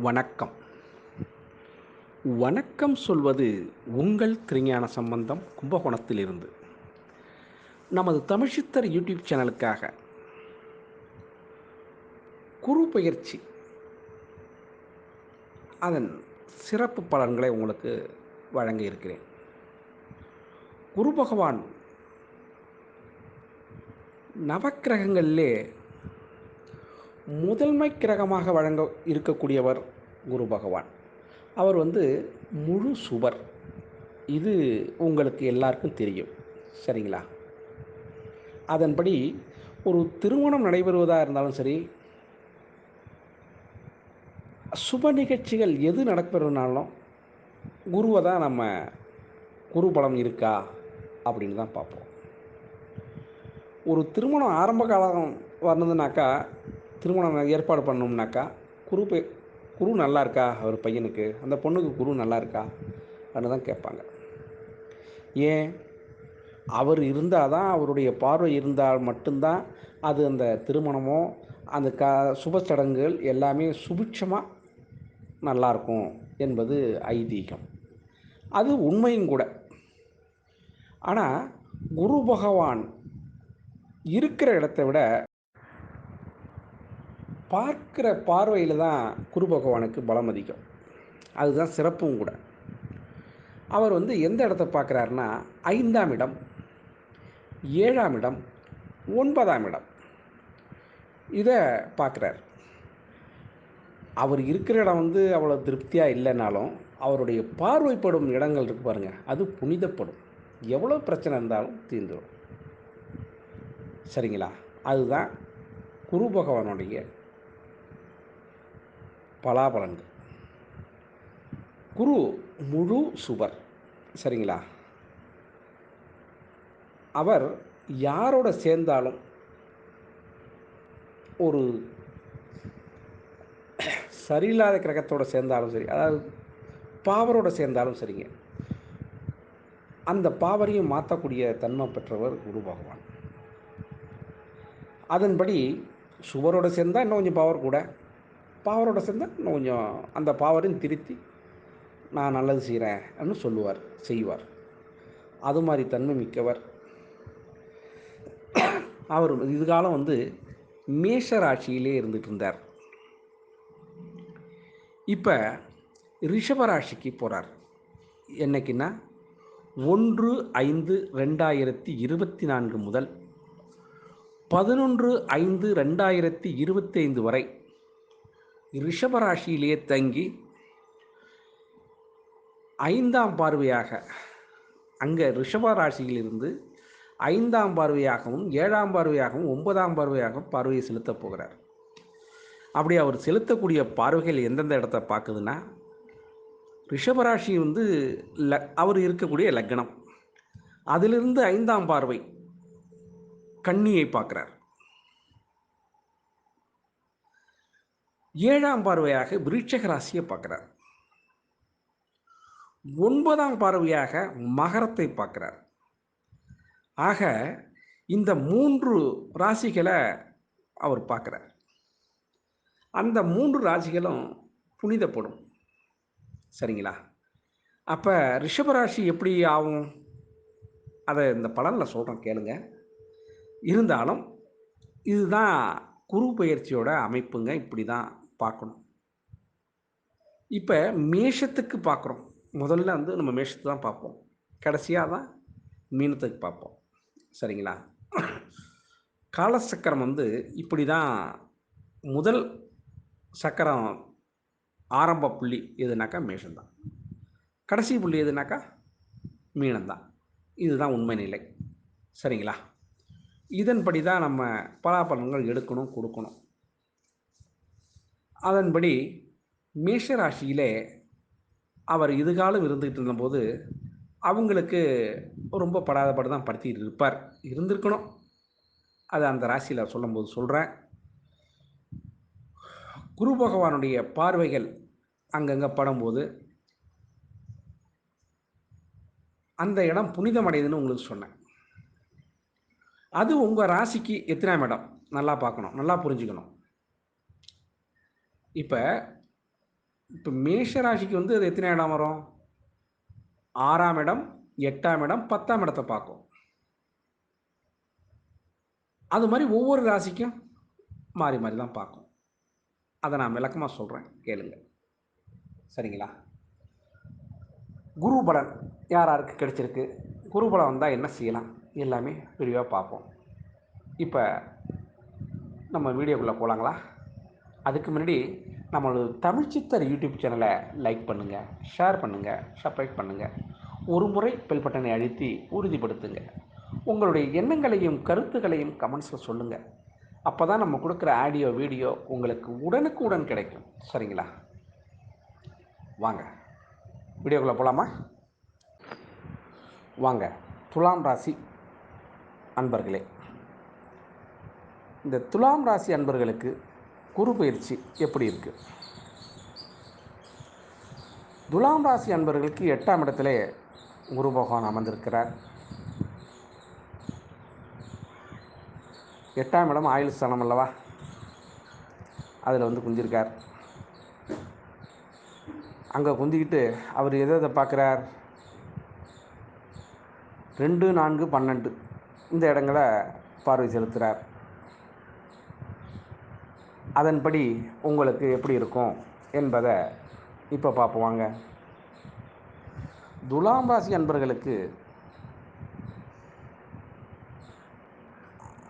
வணக்கம். வணக்கம் சொல்வது உங்கள் திருஞான சம்பந்தம் கும்பகோணத்திலிருந்து. நமது தமிழ்ச்சித்தர் யூடியூப் சேனலுக்காக குரு பெயர்ச்சி அதன் சிறப்பு பலன்களை உங்களுக்கு வழங்க இருக்கிறேன். குரு பகவான் நவக்கிரகங்களிலே முதன்மை கிரகமாக வழங்க இருக்கக்கூடியவர் குரு பகவான். அவர் முழு சுபர். இது உங்களுக்கு எல்லாருக்கும் தெரியும். சரிங்களா? அதன்படி ஒரு திருமணம் நடைபெறுவதாக இருந்தாலும் சரி, சுப நிகழ்ச்சிகள் எது நடக்கிறதுனாலும் குருவை தான் நம்ம குரு பலம் இருக்கா அப்படின்னு தான் பார்ப்போம். ஒரு திருமணம் ஆரம்ப காலம் வந்ததுனாக்கா, திருமணம் ஏற்பாடு பண்ணோம்னாக்கா, குரு பெ குரு நல்லா இருக்கா ஒரு பையனுக்கு, அந்த பொண்ணுக்கு குரு நல்லா இருக்கா அப்படின்னு தான் கேட்பாங்க. ஏன்? அவர் இருந்தால் தான், அவருடைய பார்வை இருந்தால் மட்டும்தான் அது அந்த திருமணமோ அந்த சுப சடங்குகள் எல்லாமே சுபிட்சமாக நல்லாயிருக்கும் என்பது ஐதீகம். அது உண்மையும் கூட. ஆனால் குரு பகவான் இருக்கிற இடத்த விட பார்க்கிற பார்வையில் தான் குரு பகவானுக்கு பலம் அதிகம். அதுதான் சிறப்பும் கூட. அவர் எந்த இடத்த பார்க்குறாருன்னா, 5ஆம் இடம், 7ஆம் இடம், 9ஆம் இடம் இதை பார்க்குறார். அவர் இருக்கிற இடம் அவ்வளோ திருப்தியாக இல்லைனாலும், அவருடைய பார்வைப்படும் இடங்கள் இருக்குது பாருங்கள், அது புனிதப்படும். எவ்வளோ பிரச்சனை இருந்தாலும் தீர்ந்துடும். சரிங்களா? அதுதான் குரு பகவானுடைய பலாபலன்கள். குரு முழு சுபர். சரிங்களா? அவர் யாரோட சேர்ந்தாலும், ஒரு சரியில்லாத கிரகத்தோடு சேர்ந்தாலும் சரி, அதாவது பாவரோடு சேர்ந்தாலும் சரிங்க, அந்த பாவரையும் மாற்றக்கூடிய தன்மை பெற்றவர் குரு பகவான். அதன்படி சுவரோடு சேர்ந்தால் இன்னும் கொஞ்சம் பவர் கூட, பாவரோடு சேர்ந்தால் இன்னும் கொஞ்சம் அந்த பாவரையும் திருத்தி நான் நல்லது செய்கிறேன்னு சொல்லுவார், செய்வார். அது மாதிரி தன்மை மிக்கவர் அவர். இதுகாலம் மேஷ ராசியிலே இருந்துகிட்டு இருந்தார். இப்போ ரிஷபராசிக்கு போகிறார். என்னைக்குன்னா 1/5/2024 முதல் 11/5/2025 வரை ரிஷபராசியிலேயே தங்கி 5ஆம் பார்வையாக, அங்கே ரிஷபராசியிலிருந்து 5ஆம் பார்வையாகவும் 7ஆம் பார்வையாகவும் 9ஆம் பார்வையாகவும் பார்வையை செலுத்தப் போகிறார். அப்படி அவர் செலுத்தக்கூடிய பார்வைகள் எந்தெந்த இடத்த பார்க்குதுன்னா, ரிஷபராசி அவர் இருக்கக்கூடிய லக்னம், அதிலிருந்து 5ஆம் பார்வை கன்னியை பார்க்கிறார். 7ஆம் பார்வையாக விருச்சிக ராசியை பார்க்கிறார். 9ஆம் பார்வையாக மகரத்தை பார்க்கிறார். ஆக இந்த 3 ராசிகளை அவர் பார்க்கிறார். அந்த 3 ராசிகளும் புனிதப்படும். சரிங்களா? அப்போ ரிஷபராசி எப்படி ஆகும்? அதை இந்த பலனில் சொல்கிறேன், கேளுங்க. இருந்தாலும் இதுதான் குரு பெயர்ச்சியோட அமைப்புங்க. இப்படி தான் பார்க்கணும். இப்போ மேஷத்துக்கு பார்க்குறோம். முதல்ல நம்ம மேஷத்தை தான் பார்ப்போம், கடைசியாக தான் மீனத்துக்கு பார்ப்போம். சரிங்களா? காலசக்கரம் இப்படி தான். முதல் சக்கரம் ஆரம்ப புள்ளி எதுனாக்கா மேஷம்தான், கடைசி புள்ளி எதுனாக்கா மீனம்தான். இதுதான் உண்மை நிலை. சரிங்களா? இதன்படி தான் நம்ம பலாபலன்கள் எடுக்கணும், கொடுக்கணும். அதன்படி மேஷராசியிலே அவர் இதுகாலம் இருந்துகிட்டு இருந்தபோது அவங்களுக்கு ரொம்ப படாதபாடு தான் படுத்திக்கிட்டு இருப்பார், இருந்திருக்கணும். அதை அந்த ராசியில் சொல்லும்போது சொல்கிறேன். குரு பகவானுடைய பார்வைகள் அங்கங்கே படும்போது அந்த இடம் புனிதமடையுதுன்னு உங்களுக்கு சொன்னேன். அது உங்கள் ராசிக்கு எத்தனாம் இடம் நல்லா பார்க்கணும், நல்லா புரிஞ்சுக்கணும். இப்போ இப்போ மேஷ ராசிக்கு வந்து அது எத்தனை இடம் வரும்? 6ஆம் இடம், 8ஆம் இடம், 10ஆம் இடத்த பார்க்கும். அது மாரி ஒவ்வொரு ராசிக்கும் மாறி மாறி தான் பார்க்கும். அத நான் விளக்கமா சொல்றேன் கேளுங்க. சரிங்களா? குரு பலன் யார் யாருக்கு கிடைச்சிருக்கு? குரு பலன் வந்தா என்ன செய்யலாம்? எல்லாமே விரிவா பார்ப்போம். இப்ப நம்ம வீடியோக்குள்ள போலாங்களா? அதுக்கு முன்னாடி நம்மளோட தமிழ் சித்தர் யூடியூப் சேனலை லைக் பண்ணுங்கள், ஷேர் பண்ணுங்கள், சப்ஸ்கிரைப் பண்ணுங்கள். ஒரு முறை பெல் பட்டனை அழுத்தி உறுதிப்படுத்துங்க. உங்களுடைய எண்ணங்களையும் கருத்துக்களையும் கமெண்ட்ஸில் சொல்லுங்கள். அப்போ தான் நம்ம கொடுக்குற ஆடியோ வீடியோ உங்களுக்கு உடனுக்குடன் கிடைக்கும். சரிங்களா? வாங்க வீடியோக்குள்ளே போகலாமா? வாங்க. துலாம் ராசி அன்பர்களே, இந்த துலாம் ராசி அன்பர்களுக்கு குரு பயிற்சி எப்படி இருக்குது? துலாம் ராசி அன்பர்களுக்கு 8ஆம் இடத்திலே குரு பகவான் அமர்ந்திருக்கிறார். 8ஆம் இடம் ஆயுள் ஸ்தானம் அல்லவா, அதில் வந்து குந்திருக்கார். அங்கே குந்திக்கிட்டு அவர் எதை பார்க்குறார்? 2, 4, 12 இந்த இடங்களை பார்வை செலுத்துகிறார். அதன்படி உங்களுக்கு எப்படி இருக்கும் என்பதை இப்போ பார்ப்போங்க. துலாம் ராசி அன்பர்களுக்கு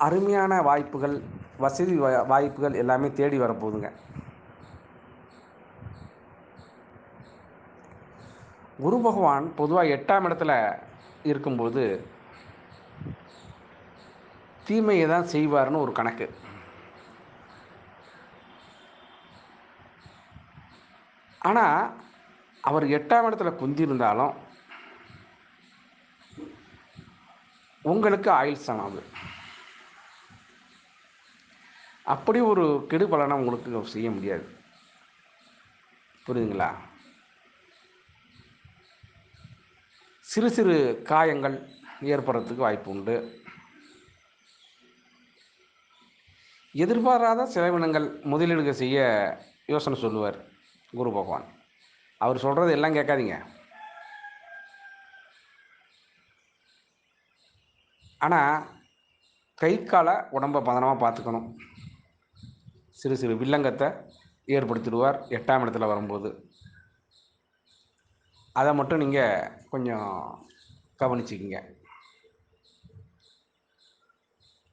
அருமையான வாய்ப்புகள், வசதி வாய்ப்புகள் எல்லாமே தேடி வரப்போகுதுங்க. குரு பகவான் பொதுவாக 8ஆம் இடத்துல இருக்கும்போது தீமையை தான் செய்வார்னு ஒரு கணக்கு. ஆனால் அவர் 8ஆம் இடத்துல குந்திருந்தாலும் உங்களுக்கு ஆயுள் ஸ்தானம் அது. அப்படி ஒரு கெடு பலனை உங்களுக்கு செய்ய முடியாது. புரியுதுங்களா? சிறு சிறு காயங்கள் ஏற்படுறதுக்கு வாய்ப்பு உண்டு. எதிர்பாராத செலவினங்கள் முதலீடுகள் செய்ய யோசனை சொல்லுவார் குரு பகவான். அவர் சொல்கிறது எல்லாம் கேட்காதீங்க. ஆனால் கை கால உடம்பை பதனமாக பார்த்துக்கணும். சிறு சிறு வில்லங்கத்தை ஏற்படுத்திடுவார் 8ஆம் இடத்துல வரும்போது. அதை மட்டும் நீங்கள் கொஞ்சம் கவனிச்சுக்கிங்க.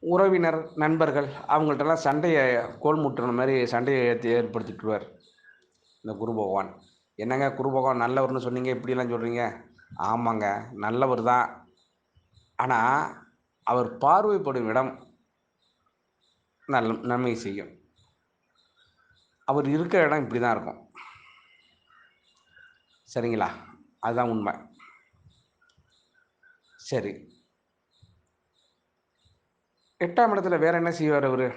உறவினர், நண்பர்கள் அவங்கள்ட்டெல்லாம் சண்டையை கோல் முட்டுற மாதிரி சண்டையை ஏற்படுத்திட்டுருவார் இந்த குரு பகவான். என்னங்க குரு பகவான் நல்லவர்னு சொன்னீங்க, இப்படிலாம் சொல்கிறீங்க? ஆமாங்க, நல்லவர் தான். ஆனால் அவர் பார்வைப்படும் இடம் நன்மை செய்யும். அவர் இருக்கிற இடம் இப்படி தான் இருக்கும். சரிங்களா? அதுதான் உண்மை. சரி, 8ஆம் இடத்துல வேற என்ன செய்வார் அவர்?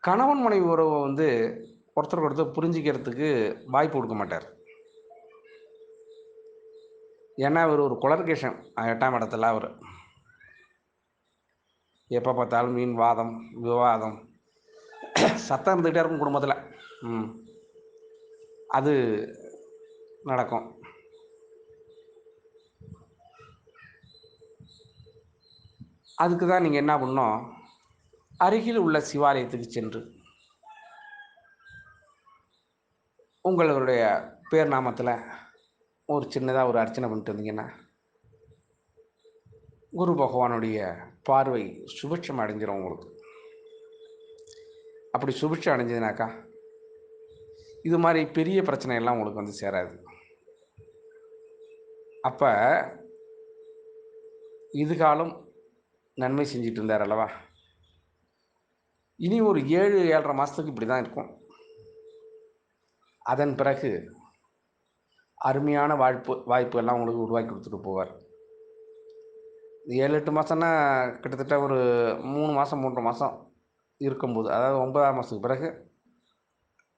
கணவன் மனைவி உறவை வந்து ஒருத்தருக்கு ஒருத்தர் புரிஞ்சிக்கிறதுக்கு வாய்ப்பு கொடுக்க மாட்டார். ஏன்னா அவர் ஒரு குலர்கேஷன். 8ஆம் இடத்துல அவர் எப்போ பார்த்தாலும் மீன் வாதம், விவாதம், சத்தம் இருந்துகிட்டே இருக்கும் குடும்பத்தில். அது நடக்கும். அதுக்கு தான் நீங்கள் என்ன பண்ணணும்? அருகில் உள்ள சிவாலயத்துக்கு சென்று உங்களுடைய பேர் நாமத்தில் ஒரு சின்னதாக ஒரு அர்ச்சனை பண்ணிட்டு இருந்தீங்கன்னா குரு பகவானுடைய பார்வை சுபிட்சம் அடைஞ்சிடும் உங்களுக்கு. அப்படி சுபிட்சம் அடைஞ்சதுனாக்கா இது மாதிரி பெரிய பிரச்சனை எல்லாம் உங்களுக்கு வந்து சேராது. அப்போ இதுகாலம் நன்மை செஞ்சிட்டு இருந்தார் அல்லவா, இனி ஒரு 7-7.5 மாதத்துக்கு இப்படி தான் இருக்கும். அதன் பிறகு அருமையான வாய்ப்பு எல்லாம் உங்களுக்கு உருவாக்கி கொடுத்துட்டு போவார். 7-8 மாதம்னா கிட்டத்தட்ட ஒரு 3 மாதம் 3.5 மாதம் இருக்கும்போது, அதாவது 9ஆம் மாதத்துக்கு பிறகு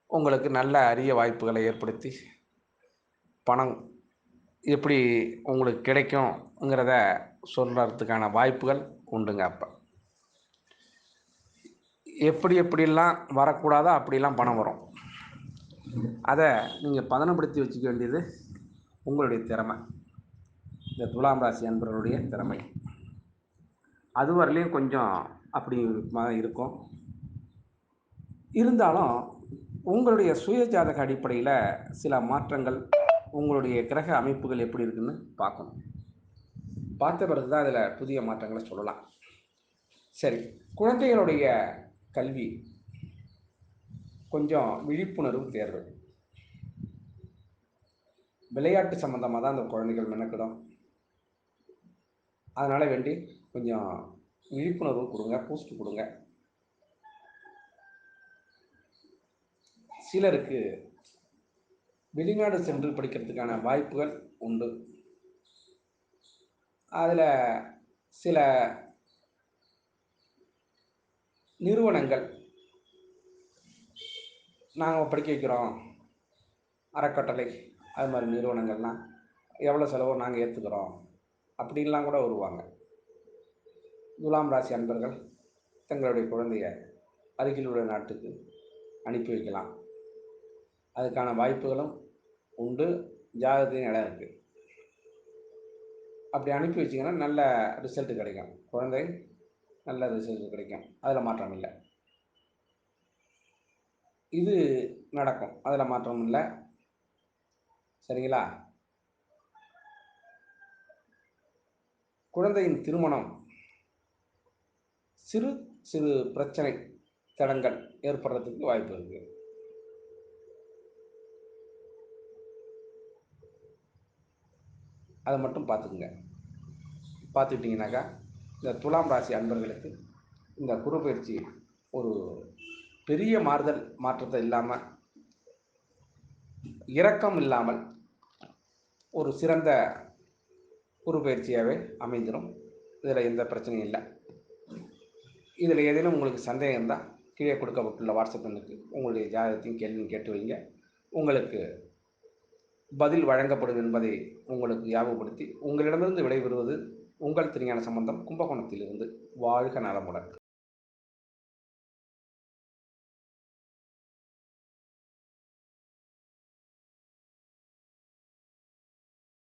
உங்களுக்கு நல்ல அரிய வாய்ப்புகளை ஏற்படுத்தி பணம் எப்படி உங்களுக்கு கிடைக்கும்ங்கிறத சொல்கிறதுக்கான வாய்ப்புகள் உண்டுங்க. அப்போ எப்படிலாம் வரக்கூடாதோ அப்படிலாம் பணம் வரும். அதை நீங்கள் பதனப்படுத்தி வச்சுக்க வேண்டியது உங்களுடைய திறமை, இந்த துலாம் ராசி அன்பர்களுடைய திறமை. அது வரலையும் கொஞ்சம் அப்படி இருக்கும். இருந்தாலும் உங்களுடைய சுய ஜாதக அடிப்படையில் சில மாற்றங்கள், உங்களுடைய கிரக அமைப்புகள் எப்படி இருக்குன்னு பார்க்கணும். பார்த்த பிறகு தான் அதில் புதிய மாற்றங்களை சொல்லலாம். சரி, குழந்தைகளுடைய கல்வி கொஞ்சம் விழிப்புணர்வு தேர்வு. விளையாட்டு சம்மந்தமாக தான் அந்த குழந்தைகள் மெனக்கிடும். அதனால் வேண்டி கொஞ்சம் விழிப்புணர்வு கொடுங்க, பூஸ்ட் கொடுங்க. சிலருக்கு வெளிநாடு சென்று படிக்கிறதுக்கான வாய்ப்புகள் உண்டு. அதில் சில நிறுவனங்கள் நாங்கள் படிக்க வைக்கிறோம், அறக்கட்டளை, அது மாதிரி நிறுவனங்கள்லாம் எவ்வளோ செலவோ நாங்கள் ஏற்றுக்கிறோம் அப்படின்லாம் கூட வருவாங்க. துலாம் ராசி அன்பர்கள் தங்களுடைய குழந்தைய அருகில் உள்ள நாட்டுக்கு அனுப்பி வைக்கலாம். அதுக்கான வாய்ப்புகளும் உண்டு, ஜாதகத்தையும் இடம் இருக்குது. அப்படி அனுப்பி வச்சிங்கன்னா நல்ல ரிசல்ட்டு கிடைக்கும், குழந்தை நல்ல ரிசல்ட் கிடைக்கும், அதில் மாற்றம் இல்லை. இது நடக்கும், அதில் மாற்றம் இல்லை. சரிங்களா? குழந்தையின் திருமணம் சிறு சிறு பிரச்சனை தடங்கள் ஏற்படுறதுக்கு வாய்ப்பு இருக்கு. அதை மட்டும் பார்த்துக்குங்க. பார்த்துக்கிட்டிங்கனாக்கா இந்த துலாம் ராசி அன்பர்களுக்கு இந்த குரு பயிற்சி ஒரு பெரிய மாற்றத்தை இல்லாமல், இரக்கம் இல்லாமல் ஒரு சிறந்த குரு பயிற்சியாகவே அமைந்திடும். இதில் எந்த பிரச்சனையும் இல்லை. இதில் ஏதேனும் உங்களுக்கு சந்தேகம் இருந்தால் கீழே கொடுக்கப்பட்டுள்ள வாட்ஸ்அப் எண்ணுக்கு உங்களுடைய ஜாதகத்தையும் கேள்வியும் கேட்டு வைங்க. உங்களுக்கு பதில் வழங்கப்படும் என்பதை உங்களுக்கு ஞாபகப்படுத்தி உங்களிடமிருந்து விடைபெறுவது உங்கள் திருஞான சம்பந்தம், கும்பகோணத்திலிருந்து. வாழ்க நலமுடன்.